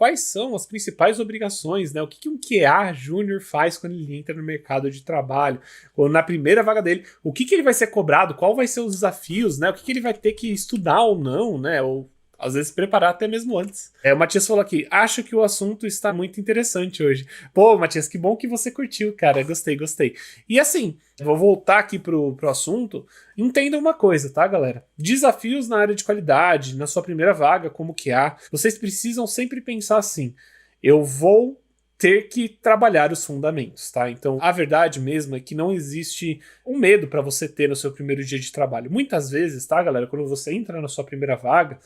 quais são as principais obrigações, né? O que, que um QA júnior faz quando ele entra no mercado de trabalho, ou na primeira vaga dele, o que, que ele vai ser cobrado, qual vai ser os desafios, né? O que, que ele vai ter que estudar ou não, né? Ou às vezes preparar até mesmo antes. O Matias falou aqui, acho que o assunto está muito interessante hoje. Pô, Matias, que bom que você curtiu, cara. Gostei, gostei. E assim, vou voltar aqui pro assunto. Entenda uma coisa, tá, galera? Desafios na área de qualidade, na sua primeira vaga, como que há, vocês precisam sempre pensar assim, eu vou ter que trabalhar os fundamentos, tá? Então, a verdade mesmo é que não existe um medo para você ter no seu primeiro dia de trabalho. Muitas vezes, tá, galera, quando você entra na sua primeira vaga,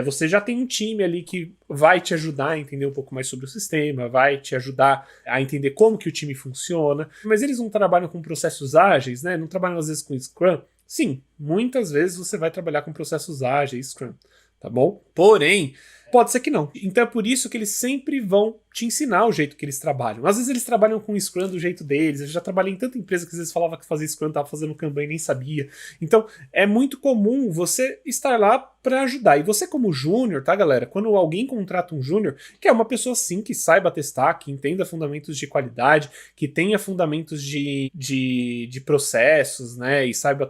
você já tem um time ali que vai te ajudar a entender um pouco mais sobre o sistema, vai te ajudar a entender como que o time funciona, mas eles não trabalham com processos ágeis, né? Não trabalham às vezes com Scrum. Sim, muitas vezes você vai trabalhar com processos ágeis, Scrum, tá bom? Porém, pode ser que não. Então é por isso que eles sempre vão te ensinar o jeito que eles trabalham. Às vezes eles trabalham com Scrum do jeito deles. Eu já trabalhei em tanta empresa que às vezes falava que fazia Scrum, tava fazendo Kanban e nem sabia. Então é muito comum você estar lá para ajudar. E você como júnior, tá, galera? Quando alguém contrata um júnior, que é uma pessoa sim que saiba testar, que entenda fundamentos de qualidade, que tenha fundamentos de processos, né? E saiba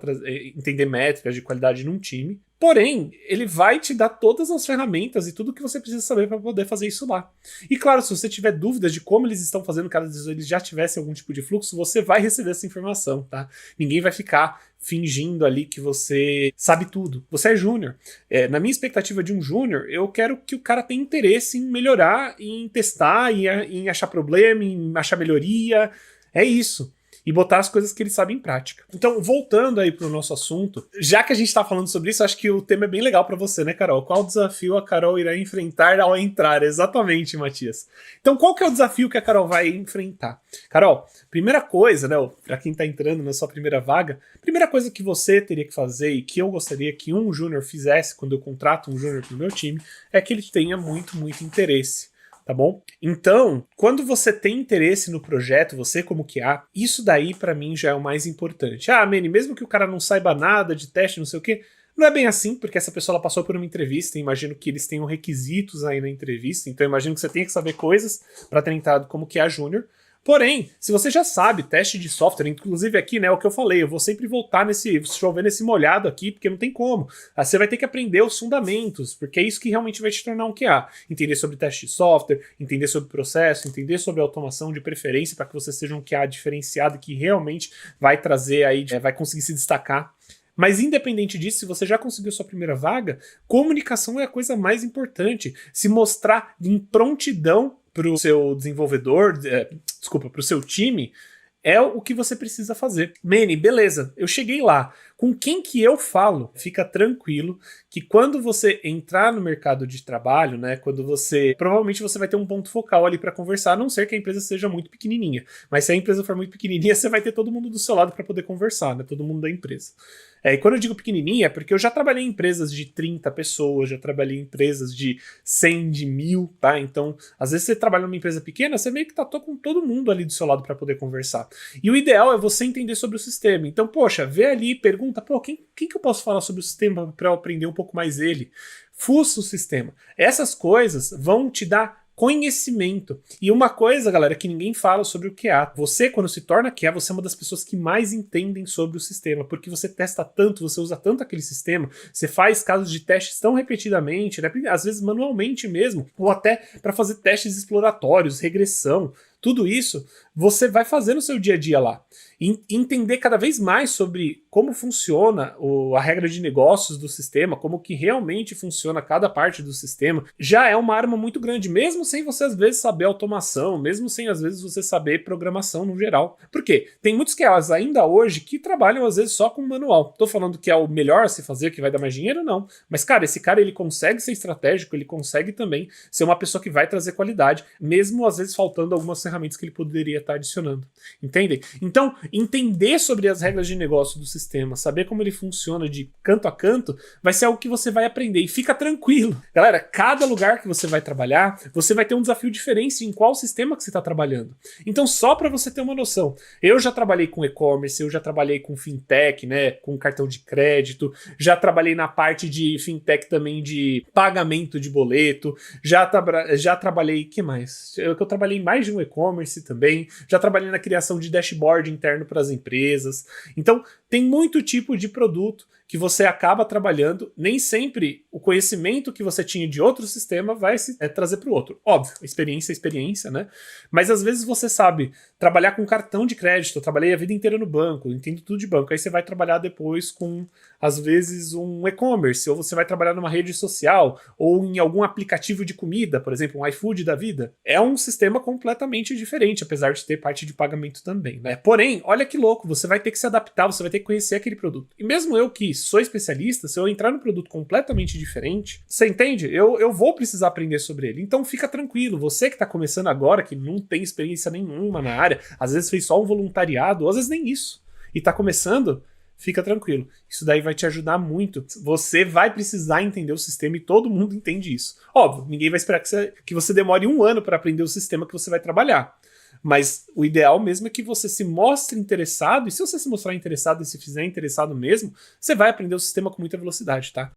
entender métricas de qualidade num time. Porém, ele vai te dar todas as ferramentas e tudo que você precisa saber para poder fazer isso lá. E claro, se você tiver dúvidas de como eles estão fazendo, caso eles já tivessem algum tipo de fluxo, você vai receber essa informação, tá? Ninguém vai ficar fingindo ali que você sabe tudo. Você é júnior. Na minha expectativa de um júnior, eu quero que o cara tenha interesse em melhorar, em testar, em achar problema, em achar melhoria. É isso. E botar as coisas que ele sabe em prática. Então, voltando aí pro nosso assunto, já que a gente tá falando sobre isso, acho que o tema é bem legal para você, né, Carol? Qual desafio a Carol irá enfrentar ao entrar? Exatamente, Matias. Então, qual que é o desafio que a Carol vai enfrentar? Carol, primeira coisa, né, para quem tá entrando na sua primeira vaga, primeira coisa que você teria que fazer e que eu gostaria que um júnior fizesse quando eu contrato um júnior pro meu time, é que ele tenha muito, muito interesse. Tá bom? Então, quando você tem interesse no projeto, você como QA, isso daí pra mim já é o mais importante. Ah, Manny, mesmo que o cara não saiba nada de teste, não sei o quê, não é bem assim, porque essa pessoa ela passou por uma entrevista, e imagino que eles tenham requisitos aí na entrevista, então imagino que você tenha que saber coisas pra ter entrado como QA júnior. Porém, se você já sabe teste de software, inclusive aqui, né, o que eu falei, eu vou sempre voltar chover nesse molhado aqui, porque não tem como. Você vai ter que aprender os fundamentos, porque é isso que realmente vai te tornar um QA. Entender sobre teste de software, entender sobre processo, entender sobre automação de preferência, para que você seja um QA diferenciado que realmente vai trazer aí, vai conseguir se destacar. Mas independente disso, se você já conseguiu sua primeira vaga, comunicação é a coisa mais importante. Se mostrar em prontidão para o seu desenvolvedor, para o seu time, é o que você precisa fazer. Manny, beleza, eu cheguei lá. Com quem que eu falo? Fica tranquilo que quando você entrar no mercado de trabalho, né, provavelmente você vai ter um ponto focal ali para conversar, a não ser que a empresa seja muito pequenininha. Mas se a empresa for muito pequenininha, você vai ter todo mundo do seu lado para poder conversar, né, todo mundo da empresa. E quando eu digo pequenininha, é porque eu já trabalhei em empresas de 30 pessoas, já trabalhei em empresas de 100, de 1000, tá? Então, às vezes você trabalha numa empresa pequena, você meio que tá com todo mundo ali do seu lado para poder conversar. E o ideal é você entender sobre o sistema. Então, poxa, vê ali, pergunta, pô, quem que eu posso falar sobre o sistema para eu aprender um pouco mais dele? Fuça o sistema. Essas coisas vão te dar conhecimento. E uma coisa, galera, que ninguém fala sobre o QA. Você, quando se torna QA, você é uma das pessoas que mais entendem sobre o sistema, porque você testa tanto, você usa tanto aquele sistema, você faz casos de testes tão repetidamente, né? Às vezes manualmente mesmo, ou até para fazer testes exploratórios, regressão. Tudo isso você vai fazer no seu dia a dia lá. Entender cada vez mais sobre como funciona a regra de negócios do sistema, como que realmente funciona cada parte do sistema, já é uma arma muito grande, mesmo sem você às vezes saber automação, mesmo sem às vezes você saber programação no geral. Por quê? Tem muitos QAs ainda hoje que trabalham às vezes só com manual. Tô falando que é o melhor a se fazer, que vai dar mais dinheiro? Não. Mas cara, esse cara ele consegue ser estratégico, ele consegue também ser uma pessoa que vai trazer qualidade, mesmo às vezes faltando algumas ferramentas ferramentas que ele poderia estar adicionando. Entendem? Então, entender sobre as regras de negócio do sistema, saber como ele funciona de canto a canto, vai ser algo que você vai aprender. E fica tranquilo. Galera, cada lugar que você vai trabalhar, você vai ter um desafio diferente em qual sistema que você está trabalhando. Então, só para você ter uma noção, eu já trabalhei com e-commerce, eu já trabalhei com fintech, né, com cartão de crédito, já trabalhei na parte de fintech também de pagamento de boleto, já trabalhei, que mais? Eu trabalhei em mais de um e-commerce também, já trabalhei na criação de dashboard interno para as empresas. Então, tem muito tipo de produto que você acaba trabalhando, nem sempre o conhecimento que você tinha de outro sistema vai se trazer para o outro. Óbvio, experiência é experiência, né? Mas às vezes você sabe trabalhar com cartão de crédito, eu trabalhei a vida inteira no banco, entendo tudo de banco, aí você vai trabalhar depois com, às vezes, um e-commerce, ou você vai trabalhar numa rede social, ou em algum aplicativo de comida, por exemplo, um iFood da vida. É um sistema completamente diferente, apesar de ter parte de pagamento também, né? Porém, olha que louco, você vai ter que se adaptar, você vai ter que conhecer aquele produto. E mesmo eu que sou especialista, se eu entrar num produto completamente diferente, você entende? Eu vou precisar aprender sobre ele. Então fica tranquilo, você que está começando agora, que não tem experiência nenhuma na área, às vezes fez só um voluntariado, ou às vezes nem isso, e está começando, fica tranquilo. Isso daí vai te ajudar muito. Você vai precisar entender o sistema e todo mundo entende isso. Óbvio, ninguém vai esperar que você demore 1 ano para aprender o sistema que você vai trabalhar. Mas o ideal mesmo é que você se mostre interessado, e se você se mostrar interessado e se fizer interessado mesmo, você vai aprender o sistema com muita velocidade, tá?